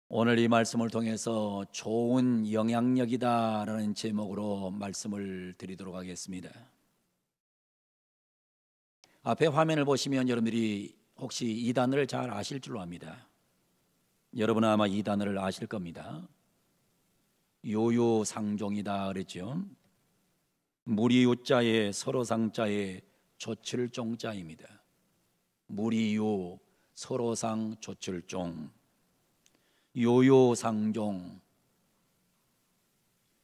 오늘 이 말씀을 통해서 좋은 영향력이다라는 제목으로 말씀을 드리도록 하겠습니다. 앞에 화면을 보시면 여러분들이 혹시 이 단어를 잘 아실 줄로 압니다. 여러분은 아마 이 단어를 아실 겁니다. 요요상종이다 그랬죠. 무리 요자에 서로상자에 조출종자입니다. 무리요 서로상 조출종, 요요상종,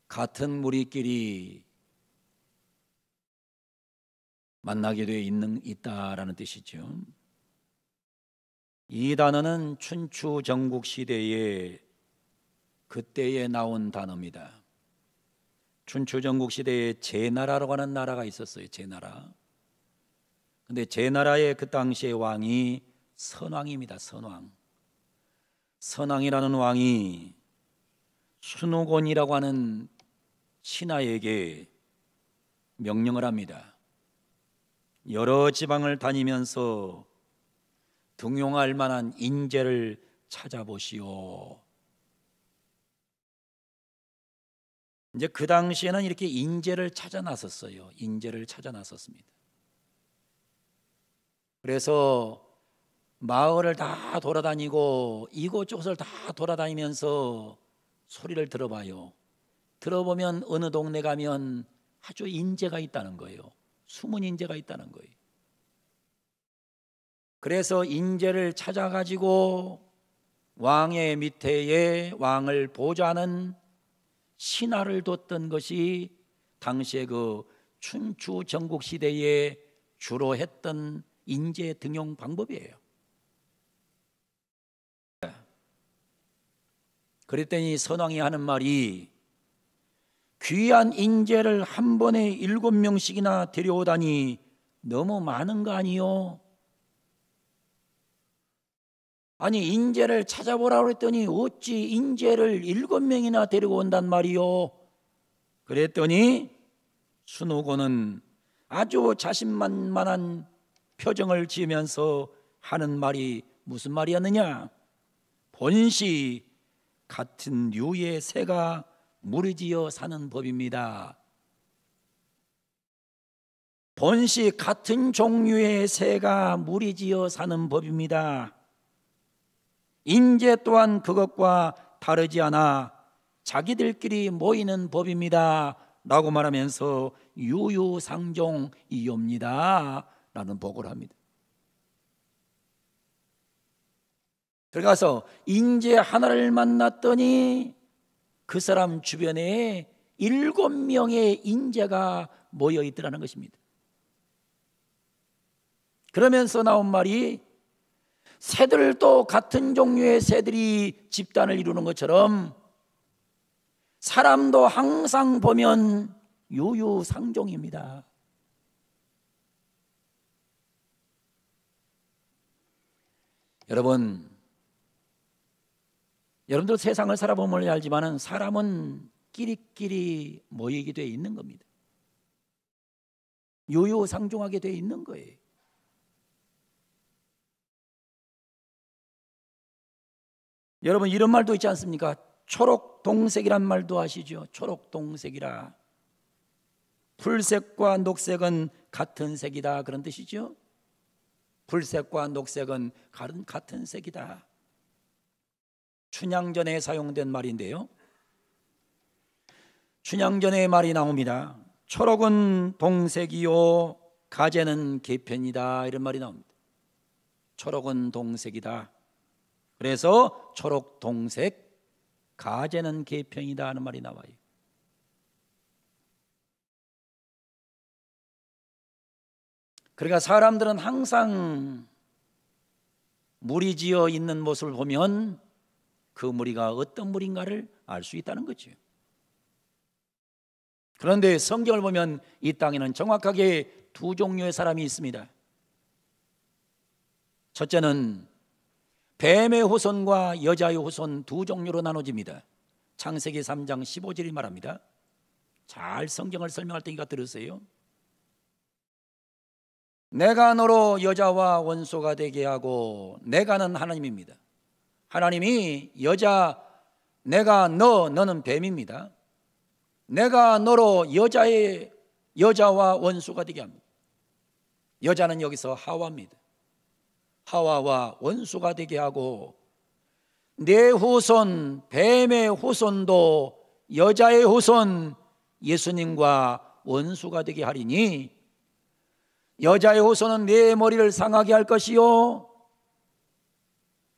같은 무리끼리 만나게 되어 있다라는 뜻이죠. 이 단어는 춘추 전국 시대에 그때에 나온 단어입니다. 춘추 전국 시대에 제나라라고 하는 나라가 있었어요. 제나라. 근데 제나라의 그 당시의 왕이 선왕입니다. 선왕. 선왕이라는 왕이 순후곤이라고 하는 신하에게 명령을 합니다. 여러 지방을 다니면서 등용할 만한 인재를 찾아보시오. 이제 그 당시에는 이렇게 인재를 찾아 나섰어요. 인재를 찾아 나섰습니다. 그래서 마을을 다 돌아다니고 이곳저곳을 다 돌아다니면서 소리를 들어봐요. 들어보면 어느 동네 가면 아주 인재가 있다는 거예요. 숨은 인재가 있다는 거예요. 그래서 인재를 찾아가지고 왕의 밑에에 왕을 보좌하는 신하를 뒀던 것이 당시에 그 춘추 전국 시대에 주로 했던 인재 등용 방법이에요. 그랬더니 선왕이 하는 말이, 귀한 인재를 한 번에 7명씩이나 데려오다니 너무 많은 거 아니요? 아니 인재를 찾아보라고 했더니 어찌 인재를 7명이나 데리고 온단 말이요? 그랬더니 순후곤은 아주 자신만만한 표정을 지으면서 하는 말이 무슨 말이었느냐? 본시 같은 류의 새가 무리지어 사는 법입니다. 본시 같은 종류의 새가 무리지어 사는 법입니다. 인재 또한 그것과 다르지 않아 자기들끼리 모이는 법입니다 라고 말하면서 유유상종이옵니다 라는 보고를 합니다. 들어가서 인재 하나를 만났더니 그 사람 주변에 7명의 인재가 모여 있더라는 것입니다. 그러면서 나온 말이, 새들도 같은 종류의 새들이 집단을 이루는 것처럼 사람도 항상 보면 유유상종입니다. 여러분들 세상을 살아보면 알지만 사람은 끼리끼리 모이게 되어 있는 겁니다. 유유상종하게 되어 있는 거예요. 여러분 이런 말도 있지 않습니까? 초록동색이란 말도 아시죠? 초록동색이라. 풀색과 녹색은 같은 색이다 그런 뜻이죠. 풀색과 녹색은 같은 색이다. 춘향전에 사용된 말인데요, 춘향전의 말이 나옵니다. 초록은 동색이요 가재는 개편이다 이런 말이 나옵니다. 초록은 동색이다. 그래서 초록 동색, 가재는 개편이다 하는 말이 나와요. 그러니까 사람들은 항상 무리지어 있는 모습을 보면 그 무리가 어떤 무리인가를 알 수 있다는 거죠. 그런데 성경을 보면 이 땅에는 정확하게 두 종류의 사람이 있습니다. 첫째는 뱀의 후손과 여자의 후손 두 종류로 나눠집니다. 창세기 3장 15절이 말합니다. 잘 성경을 설명할 테니까 들으세요. 내가 너로 여자와 원수가 되게 하고, 내가는 하나님입니다. 하나님이 내가 너는 뱀입니다. 내가 너로 여자와 원수가 되게 합니다. 여자는 여기서 하와입니다. 하와와 원수가 되게 하고 내 후손 뱀의 후손도 여자의 후손 예수님과 원수가 되게 하리니 여자의 후손은 내 머리를 상하게 할 것이요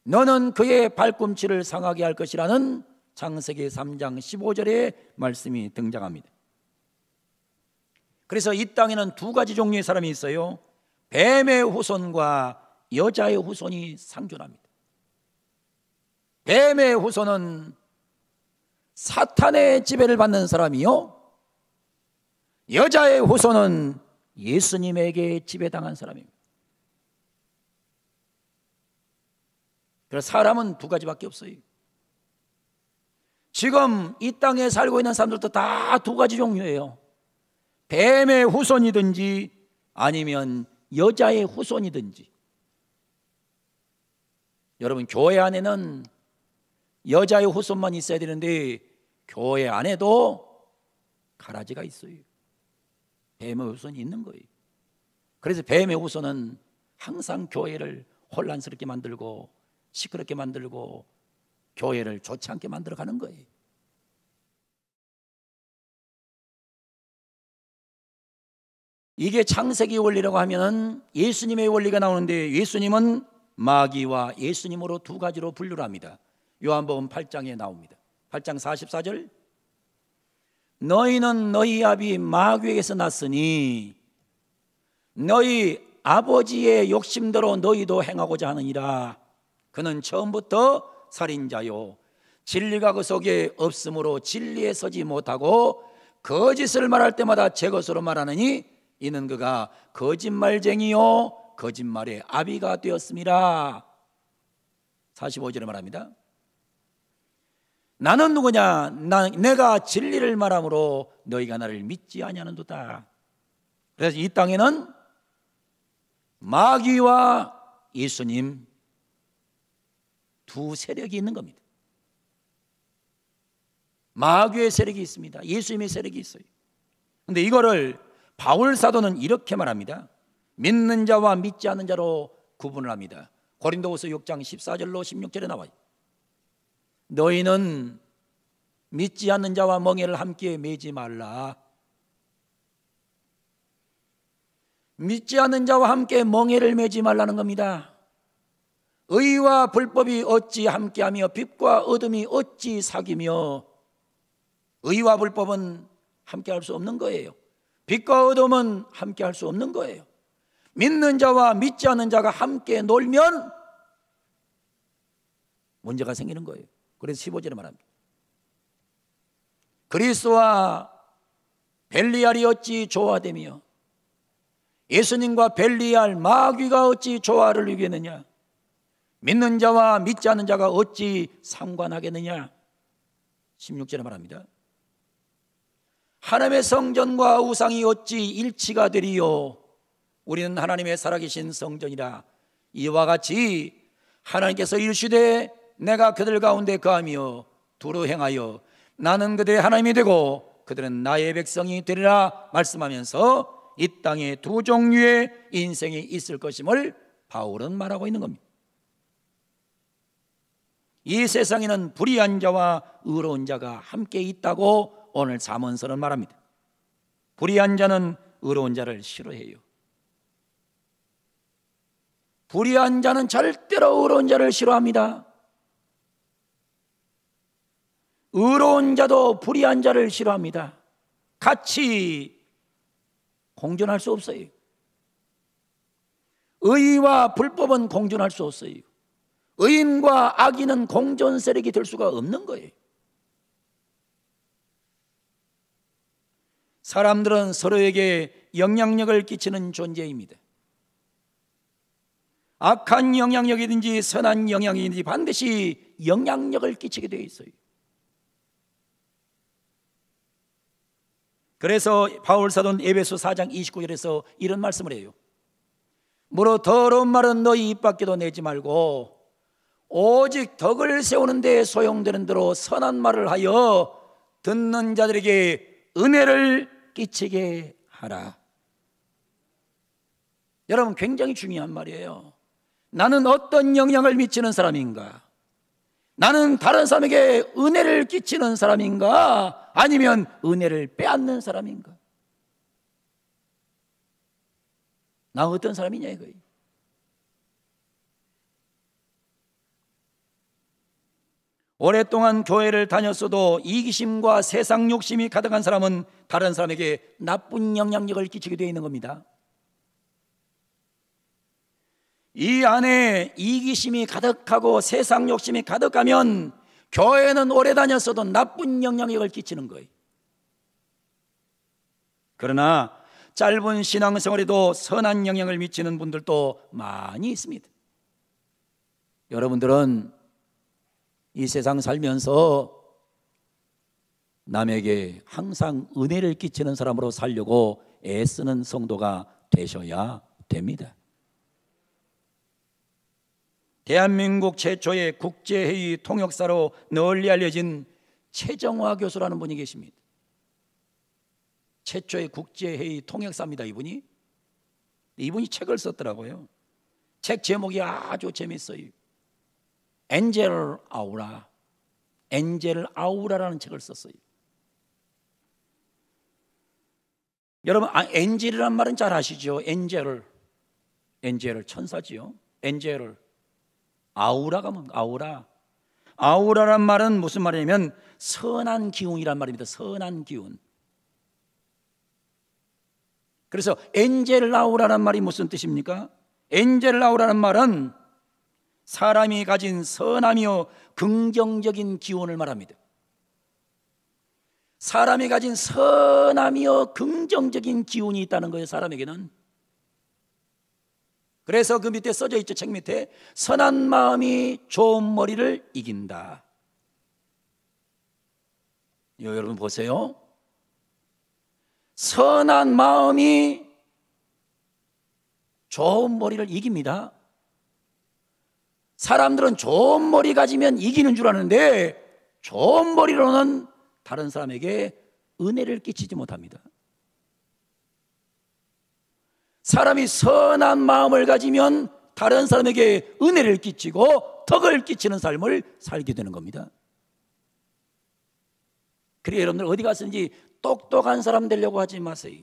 너는 그의 발꿈치를 상하게 할 것이라는 창세기 3장 15절의 말씀이 등장합니다. 그래서 이 땅에는 두 가지 종류의 사람이 있어요. 뱀의 후손과 여자의 후손이 상존합니다. 뱀의 후손은 사탄의 지배를 받는 사람이요, 여자의 후손은 예수님에게 지배당한 사람입니다. 그래서 사람은 두 가지밖에 없어요. 지금 이 땅에 살고 있는 사람들도 다 두 가지 종류예요. 뱀의 후손이든지 아니면 여자의 후손이든지. 여러분, 교회 안에는 여자의 후손만 있어야 되는데 교회 안에도 가라지가 있어요. 뱀의 후손이 있는 거예요. 그래서 뱀의 후손은 항상 교회를 혼란스럽게 만들고 시끄럽게 만들고 교회를 좋지 않게 만들어가는 거예요. 이게 창세기 원리라고 하면 예수님의 원리가 나오는데 예수님은 마귀와 예수님으로 두 가지로 분류를 합니다. 요한복음 8장에 나옵니다. 8장 44절, 너희는 너희 아비 마귀에게서 났으니 너희 아버지의 욕심대로 너희도 행하고자 하느니라. 그는 처음부터 살인자요 진리가 그 속에 없으므로 진리에 서지 못하고 거짓을 말할 때마다 제 것으로 말하느니 이는 그가 거짓말쟁이요 거짓말의 아비가 되었습니다. 45절에 말합니다. 나는 누구냐? 내가 진리를 말함으로 너희가 나를 믿지 아니하는도다. 그래서 이 땅에는 마귀와 예수님 두 세력이 있는 겁니다. 마귀의 세력이 있습니다. 예수님의 세력이 있어요. 그런데 이거를 바울 사도는 이렇게 말합니다. 믿는 자와 믿지 않는 자로 구분을 합니다. 고린도후서 6장 14절로 16절에 나와요. 너희는 믿지 않는 자와 멍에를 함께 매지 말라. 믿지 않는 자와 함께 멍에를 매지 말라는 겁니다. 의와 불법이 어찌 함께하며 빛과 어둠이 어찌 사귀며. 의와 불법은 함께할 수 없는 거예요. 빛과 어둠은 함께할 수 없는 거예요. 믿는 자와 믿지 않는 자가 함께 놀면 문제가 생기는 거예요. 그래서 15절에 말합니다. 그리스도와 벨리알이 어찌 조화되며 예수님과 벨리알 마귀가 어찌 조화를 이루겠느냐. 믿는 자와 믿지 않는 자가 어찌 상관하겠느냐. 16절에 말합니다. 하나님의 성전과 우상이 어찌 일치가 되리요. 우리는 하나님의 살아계신 성전이라. 이와 같이 하나님께서 이르시되 내가 그들 가운데 거하며 두루 행하여 나는 그들의 하나님이 되고 그들은 나의 백성이 되리라 말씀하면서 이 땅에 두 종류의 인생이 있을 것임을 바울은 말하고 있는 겁니다. 이 세상에는 불의한 자와 의로운 자가 함께 있다고 오늘 잠언서는 말합니다. 불의한 자는 의로운 자를 싫어해요. 불의한 자는 절대로 의로운 자를 싫어합니다. 의로운 자도 불의한 자를 싫어합니다. 같이 공존할 수 없어요. 의와 불법은 공존할 수 없어요. 의인과 악인은 공존 세력이 될 수가 없는 거예요. 사람들은 서로에게 영향력을 끼치는 존재입니다. 악한 영향력이든지 선한 영향이든지 반드시 영향력을 끼치게 되어 있어요. 그래서 바울 사도는 에베소 4장 29절에서 이런 말씀을 해요. 무릇 더러운 말은 너희 입 밖에도 내지 말고 오직 덕을 세우는 데 소용되는 대로 선한 말을 하여 듣는 자들에게 은혜를 끼치게 하라. 여러분, 굉장히 중요한 말이에요. 나는 어떤 영향을 미치는 사람인가? 나는 다른 사람에게 은혜를 끼치는 사람인가? 아니면 은혜를 빼앗는 사람인가? 나 어떤 사람이냐 이거예요. 오랫동안 교회를 다녔어도 이기심과 세상 욕심이 가득한 사람은 다른 사람에게 나쁜 영향력을 끼치게 되어 있는 겁니다. 이 안에 이기심이 가득하고 세상 욕심이 가득하면 교회는 오래 다녔어도 나쁜 영향력을 끼치는 거예요. 그러나 짧은 신앙생활에도 선한 영향을 미치는 분들도 많이 있습니다. 여러분들은 이 세상 살면서 남에게 항상 은혜를 끼치는 사람으로 살려고 애쓰는 성도가 되셔야 됩니다. 대한민국 최초의 국제회의 통역사로 널리 알려진 최정화 교수라는 분이 계십니다. 최초의 국제회의 통역사입니다. 이분이 책을 썼더라고요. 책 제목이 아주 재밌어요. 엔젤 아우라, 엔젤 아우라라는 책을 썼어요. 여러분, 엔젤이란 말은 잘 아시죠? 엔젤 천사지요. 엔젤 아우라가 뭔가? 아우라란 말은 무슨 말이냐면 선한 기운이란 말입니다. 선한 기운. 그래서 엔젤 아우라란 말이 무슨 뜻입니까? 엔젤 아우라는 말은 사람이 가진 선하며 긍정적인 기운을 말합니다. 사람이 가진 선하며 긍정적인 기운이 있다는 거예요, 사람에게는. 그래서 그 밑에 써져 있죠, 책 밑에. 선한 마음이 좋은 머리를 이긴다. 여러분 보세요. 선한 마음이 좋은 머리를 이깁니다. 사람들은 좋은 머리 가지면 이기는 줄 아는데 좋은 머리로는 다른 사람에게 은혜를 끼치지 못합니다. 사람이 선한 마음을 가지면 다른 사람에게 은혜를 끼치고 덕을 끼치는 삶을 살게 되는 겁니다. 그래서 여러분들 어디 가서든지 똑똑한 사람 되려고 하지 마세요.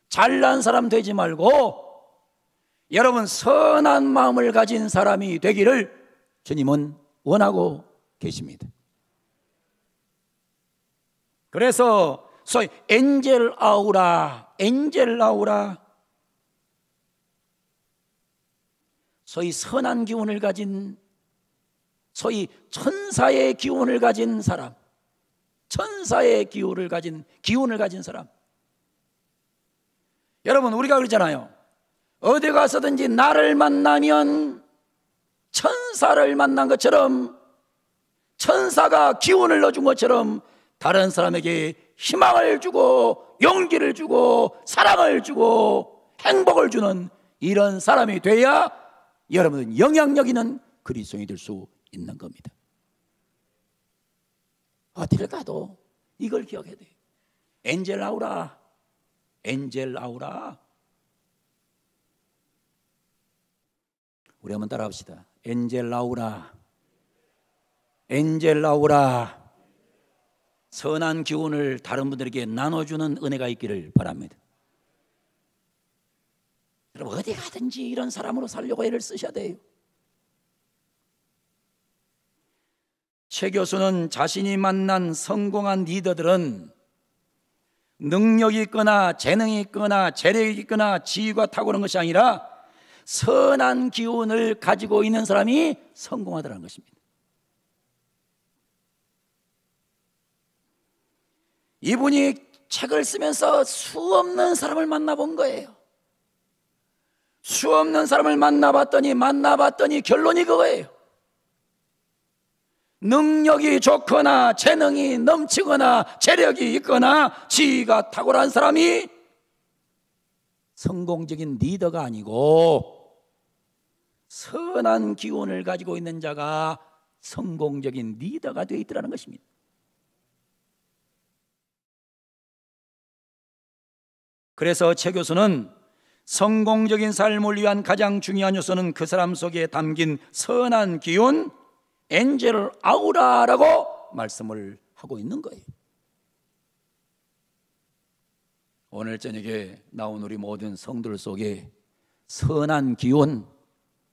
잘난 사람 되지 말고 여러분 선한 마음을 가진 사람이 되기를 주님은 원하고 계십니다. 그래서 소위 엔젤 아우라, 소위 선한 기운을 가진, 소위 천사의 기운을 가진 사람, 천사의 기운을 가진 사람. 여러분, 우리가 그러잖아요. 어디 가서든지 나를 만나면 천사를 만난 것처럼, 천사가 기운을 넣어준 것처럼 다른 사람에게 희망을 주고 용기를 주고 사랑을 주고 행복을 주는 이런 사람이 돼야 여러분은 영향력 있는 그리스도인이 될 수 있는 겁니다. 어디를 가도 이걸 기억해야 돼요. 엔젤 아우라. 우리 한번 따라합시다. 엔젤 아우라. 선한 기운을 다른 분들에게 나눠주는 은혜가 있기를 바랍니다. 여러분, 어디 가든지 이런 사람으로 살려고 애를 쓰셔야 돼요. 최 교수는 자신이 만난 성공한 리더들은 능력이 있거나 재능이 있거나 재력이 있거나 지위가 탁월한 것이 아니라 선한 기운을 가지고 있는 사람이 성공하더라는 것입니다. 이분이 책을 쓰면서 수없는 사람을 만나본 거예요. 수없는 사람을 만나봤더니 결론이 그거예요. 능력이 좋거나 재능이 넘치거나 재력이 있거나 지위가 탁월한 사람이 성공적인 리더가 아니고 선한 기운을 가지고 있는 자가 성공적인 리더가 되어 있더라는 것입니다. 그래서 최 교수는 성공적인 삶을 위한 가장 중요한 요소는 그 사람 속에 담긴 선한 기운, 엔젤 아우라라고 말씀을 하고 있는 거예요. 오늘 저녁에 나온 우리 모든 성들 속에 선한 기운,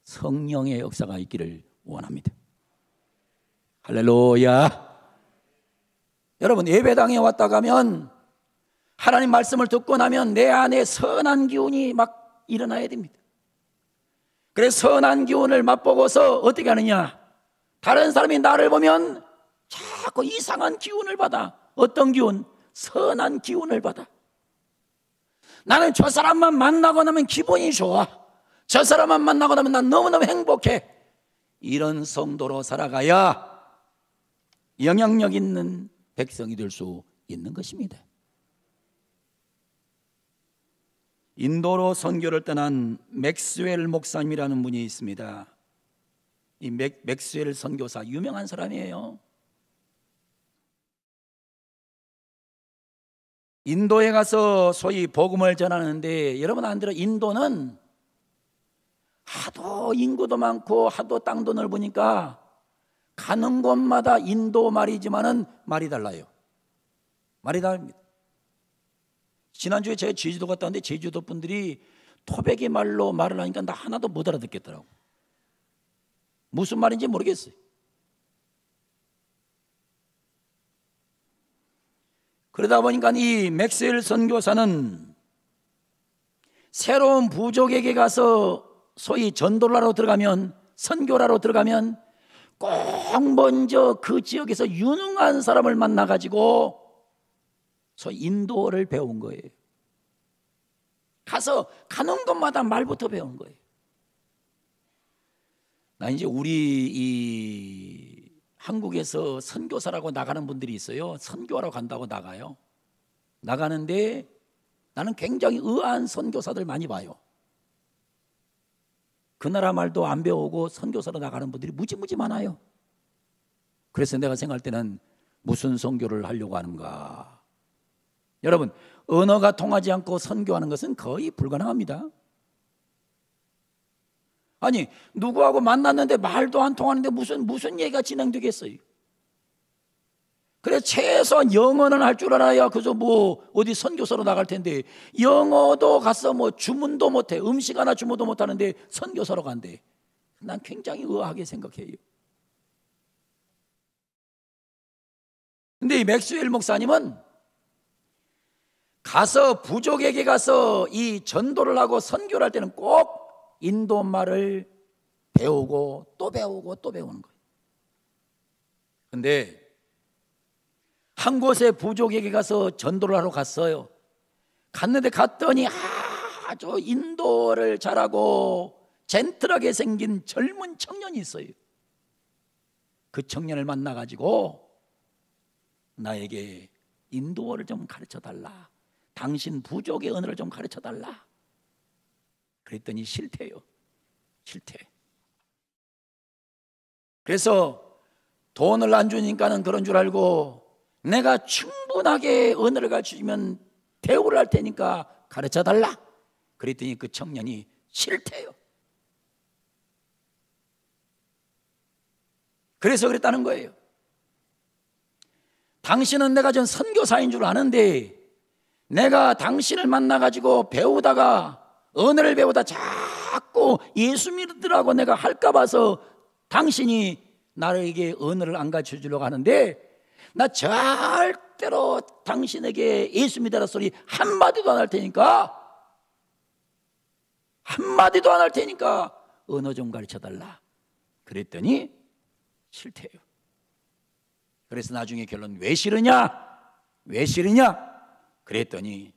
성령의 역사가 있기를 원합니다. 할렐루야. 여러분, 예배당에 왔다 가면 하나님 말씀을 듣고 나면 내 안에 선한 기운이 막 일어나야 됩니다. 그래서 선한 기운을 맛보고서 어떻게 하느냐, 다른 사람이 나를 보면 자꾸 이상한 기운을 받아. 어떤 기운? 선한 기운을 받아. 나는 저 사람만 만나고 나면 기분이 좋아. 저 사람만 만나고 나면 난 너무너무 행복해. 이런 성도로 살아가야 영향력 있는 백성이 될 수 있는 것입니다. 인도로 선교를 떠난 맥스웰 목사님이라는 분이 있습니다. 이 맥스웰 선교사 유명한 사람이에요. 인도에 가서 소위 복음을 전하는데, 여러분 안 들어, 인도는 하도 인구도 많고 하도 땅도 넓으니까 가는 곳마다 인도 말이지만은 말이 달라요. 말이 다릅니다. 지난주에 제가 제주도 갔다 왔는데 제주도 분들이 토백이 말로 말을 하니까 나 하나도 못 알아듣겠더라고. 무슨 말인지 모르겠어요. 그러다 보니까 이 맥스웰 선교사는 새로운 부족에게 가서 소위 전도를 하러 들어가면, 선교를 하러 들어가면 꼭 먼저 그 지역에서 유능한 사람을 만나가지고 소위 인도를 배운 거예요. 가서 가는 곳마다 말부터 배운 거예요. 나 이제 우리 이 한국에서 선교사라고 나가는 분들이 있어요. 선교하러 간다고 나가요. 나가는데 나는 굉장히 의아한 선교사들 많이 봐요. 그 나라 말도 안 배우고 선교사로 나가는 분들이 무지무지 많아요. 그래서 내가 생각할 때는 무슨 선교를 하려고 하는가. 여러분, 언어가 통하지 않고 선교하는 것은 거의 불가능합니다. 아니, 누구하고 만났는데 말도 안 통하는데 무슨 얘기가 진행되겠어요? 그래서 최소한 영어는 할 줄 알아야 그저 뭐 어디 선교사로 나갈 텐데, 영어도 가서 뭐 주문도 못해, 음식 하나 주문도 못하는데 선교사로 간대. 난 굉장히 의아하게 생각해요. 근데 이 맥스웰 목사님은 가서 부족에게 가서 이 전도를 하고 선교를 할 때는 꼭 인도 말을 배우고 또 배우고 또 배우는 거예요. 근데 한 곳에 부족에게 가서 전도를 하러 갔어요. 갔더니 아주 인도를 잘하고 젠틀하게 생긴 젊은 청년이 있어요. 그 청년을 만나가지고 나에게 인도어를 좀 가르쳐달라. 당신 부족의 언어를 좀 가르쳐달라. 그랬더니 싫대요. 싫대. 그래서 돈을 안 주니까는 그런 줄 알고 내가 충분하게 언어를 가르쳐주면 대우를 할 테니까 가르쳐달라. 그랬더니 그 청년이 싫대요. 그래서 그랬다는 거예요. 당신은 내가 전 선교사인 줄 아는데 내가 당신을 만나가지고 배우다가 언어를 배우다 자꾸 예수 믿으라고 내가 할까 봐서 당신이 나에게 언어를 안 가르쳐 주려고 하는데 나 절대로 당신에게 예수 믿으라 소리 한마디도 안 할 테니까 언어 좀 가르쳐 달라. 그랬더니 싫대요. 그래서 나중에 결론, 왜 싫으냐? 그랬더니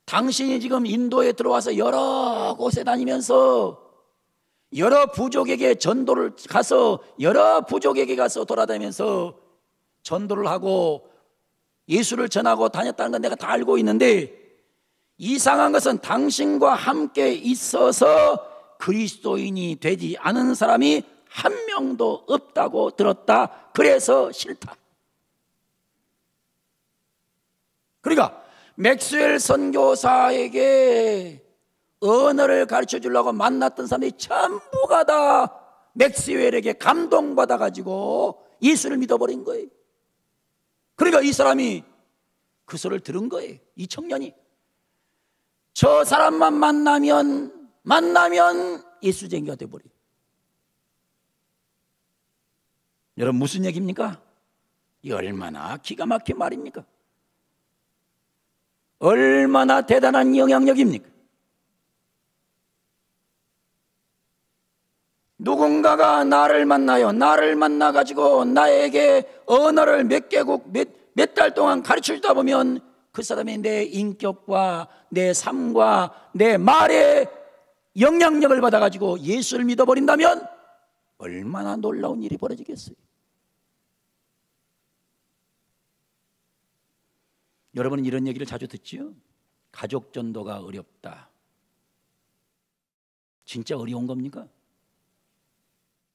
당신이 지금 인도에 들어와서 여러 곳에 다니면서 여러 부족에게 돌아다니면서 전도를 하고 예수를 전하고 다녔다는 건 내가 다 알고 있는데, 이상한 것은 당신과 함께 있어서 그리스도인이 되지 않은 사람이 한 명도 없다고 들었다. 그래서 싫다. 그러니까 맥스웰 선교사에게 언어를 가르쳐 주려고 만났던 사람이 전부가 다 맥스웰에게 감동받아 가지고 예수를 믿어버린 거예요. 그러니까 이 사람이 그 소리를 들은 거예요. 이 청년이 저 사람만 만나면 예수쟁이가 돼버려요. 여러분 무슨 얘기입니까? 이 얼마나 기가 막힌 말입니까? 얼마나 대단한 영향력입니까? 누군가가 나를 만나요. 나를 만나가지고 나에게 언어를 몇 개국 몇 달 동안 가르쳐 주다 보면 그 사람이 내 인격과 내 삶과 내 말에 영향력을 받아가지고 예수를 믿어버린다면 얼마나 놀라운 일이 벌어지겠어요. 여러분은 이런 얘기를 자주 듣지요? 가족 전도가 어렵다. 진짜 어려운 겁니까?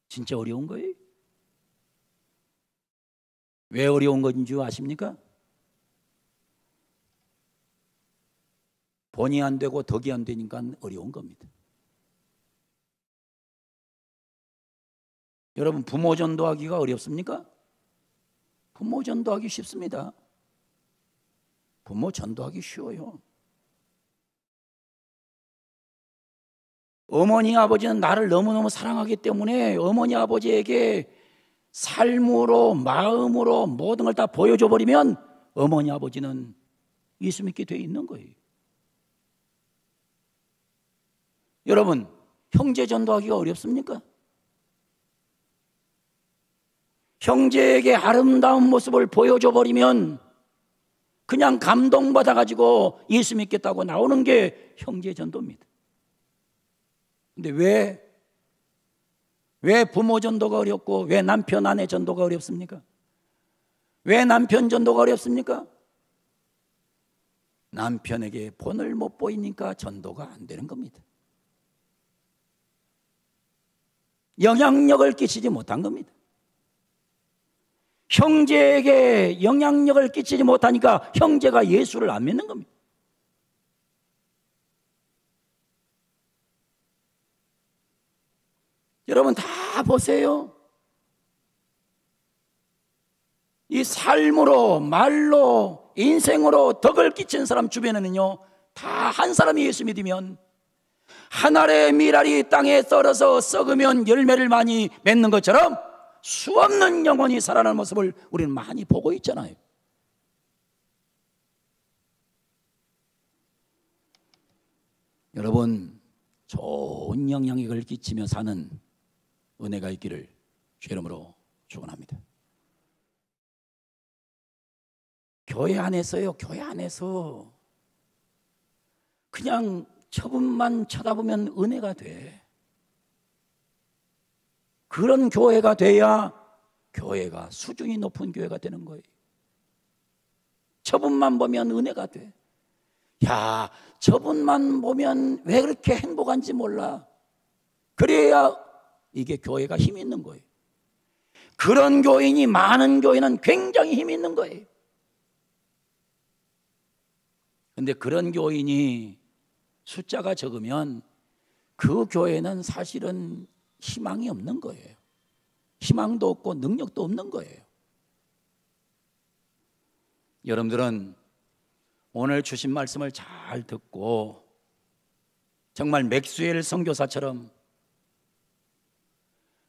진짜 어려운 거예요? 왜 어려운 건지 아십니까? 본이 안 되고 덕이 안 되니까 어려운 겁니다. 여러분 부모 전도하기가 어렵습니까? 부모 전도하기 쉽습니다. 부모 전도하기 쉬워요. 어머니 아버지는 나를 너무너무 사랑하기 때문에 어머니 아버지에게 삶으로 마음으로 모든 걸 다 보여줘 버리면 어머니 아버지는 예수 믿게 돼 있는 거예요. 여러분 형제 전도하기가 어렵습니까? 형제에게 아름다운 모습을 보여줘 버리면 그냥 감동받아 가지고 예수 믿겠다고 나오는 게 형제 전도입니다. 근데 왜 부모 전도가 어렵고 왜 남편 아내 전도가 어렵습니까? 왜 남편 전도가 어렵습니까? 남편에게 본을 못 보이니까 전도가 안 되는 겁니다. 영향력을 끼치지 못한 겁니다. 형제에게 영향력을 끼치지 못하니까 형제가 예수를 안 믿는 겁니다. 여러분 다 보세요. 이 삶으로 말로 인생으로 덕을 끼친 사람 주변에는요 다 한 사람이 예수 믿으면 한 알의 밀알이 땅에 썰어서 썩으면 열매를 많이 맺는 것처럼 수없는 영혼이 살아나는 모습을 우리는 많이 보고 있잖아요. 여러분 좋은 영향력을 끼치며 사는 은혜가 있기를 주의 이름으로 축원합니다. 교회 안에서요, 교회 안에서 그냥 저분만 쳐다보면 은혜가 돼. 그런 교회가 돼야 교회가 수준이 높은 교회가 되는 거예요. 저분만 보면 은혜가 돼. 야, 저분만 보면 왜 그렇게 행복한지 몰라. 그래야 이게 교회가 힘 있는 거예요. 그런 교인이 많은 교회는 굉장히 힘 있는 거예요. 근데 그런 교인이 숫자가 적으면 그 교회는 사실은 희망이 없는 거예요. 희망도 없고 능력도 없는 거예요. 여러분들은 오늘 주신 말씀을 잘 듣고 정말 맥스웰 선교사처럼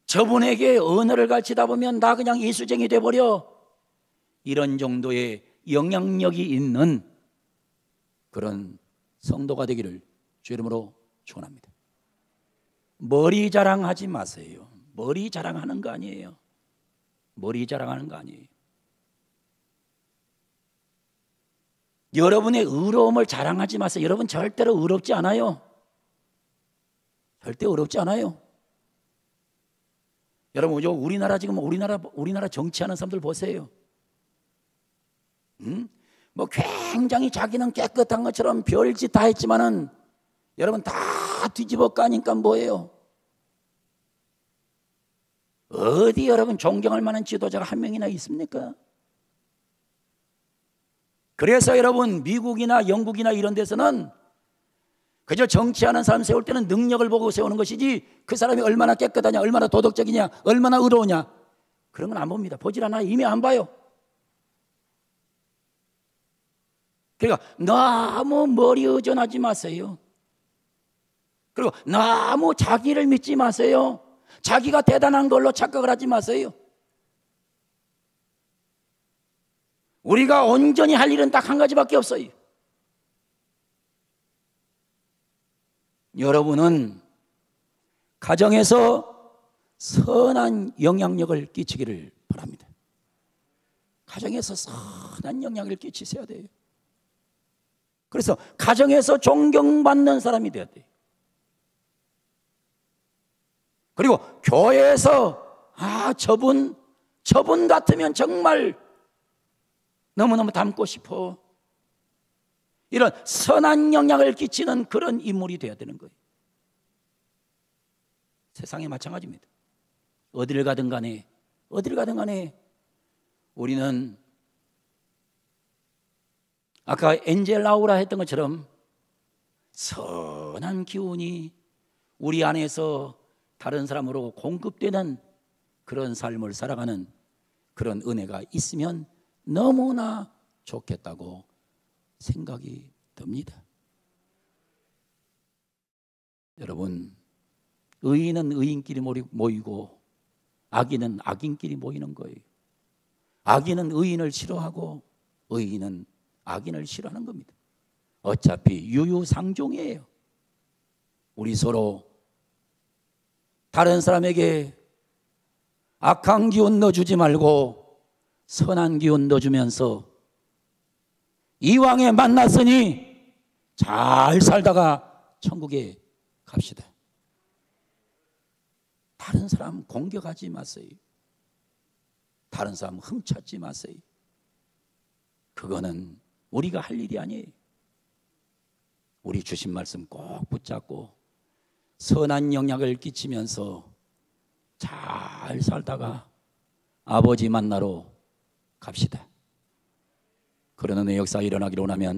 저분에게 언어를 가르치다 보면 나 그냥 예수쟁이 돼버려, 이런 정도의 영향력이 있는 그런 성도가 되기를 주의 이름으로 축원합니다. 머리 자랑하지 마세요. 머리 자랑하는 거 아니에요. 머리 자랑하는 거 아니에요. 여러분의 의로움을 자랑하지 마세요. 여러분 절대로 의롭지 않아요. 절대 의롭지 않아요. 여러분 우리나라 지금 우리나라 정치하는 사람들 보세요. 뭐 굉장히 자기는 깨끗한 것처럼 별짓 다 했지만은 여러분 다 뒤집어 까니까 뭐예요? 어디 여러분 존경할 만한 지도자가 한 명이나 있습니까? 그래서 여러분 미국이나 영국이나 이런 데서는 그저 정치하는 사람 세울 때는 능력을 보고 세우는 것이지 그 사람이 얼마나 깨끗하냐, 얼마나 도덕적이냐, 얼마나 의로우냐 그런 건 안 봅니다. 보질 않아요. 이미 안 봐요. 그러니까 너무 머리 의존하지 마세요. 그리고 너무 자기를 믿지 마세요. 자기가 대단한 걸로 착각을 하지 마세요. 우리가 온전히 할 일은 딱 한 가지밖에 없어요. 여러분은 가정에서 선한 영향력을 끼치기를 바랍니다. 가정에서 선한 영향을 끼치셔야 돼요. 그래서 가정에서 존경받는 사람이 되어야 돼요. 그리고 교회에서 저분 같으면 정말 너무너무 닮고 싶어. 이런 선한 영향을 끼치는 그런 인물이 되어야 되는 거예요. 세상에 마찬가지입니다. 어디를 가든 간에 우리는 아까 엔젤 라우라 했던 것처럼 선한 기운이 우리 안에서 다른 사람으로 공급되는 그런 삶을 살아가는 그런 은혜가 있으면 너무나 좋겠다고 생각이 듭니다. 여러분, 의인은 의인끼리 모이고 악인은 악인끼리 모이는 거예요. 악인은 의인을 싫어하고 의인은 악인을 싫어하는 겁니다. 어차피 유유상종이에요. 우리 서로 다른 사람에게 악한 기운 넣어주지 말고 선한 기운 넣어주면서 이왕에 만났으니 잘 살다가 천국에 갑시다. 다른 사람 공격하지 마세요. 다른 사람 흠찾지 마세요. 그거는 우리가 할 일이 아니에요. 우리 주신 말씀 꼭 붙잡고 선한 영향을 끼치면서 잘 살다가 아버지 만나러 갑시다. 그런 은혜 역사가 일어나기를 원하면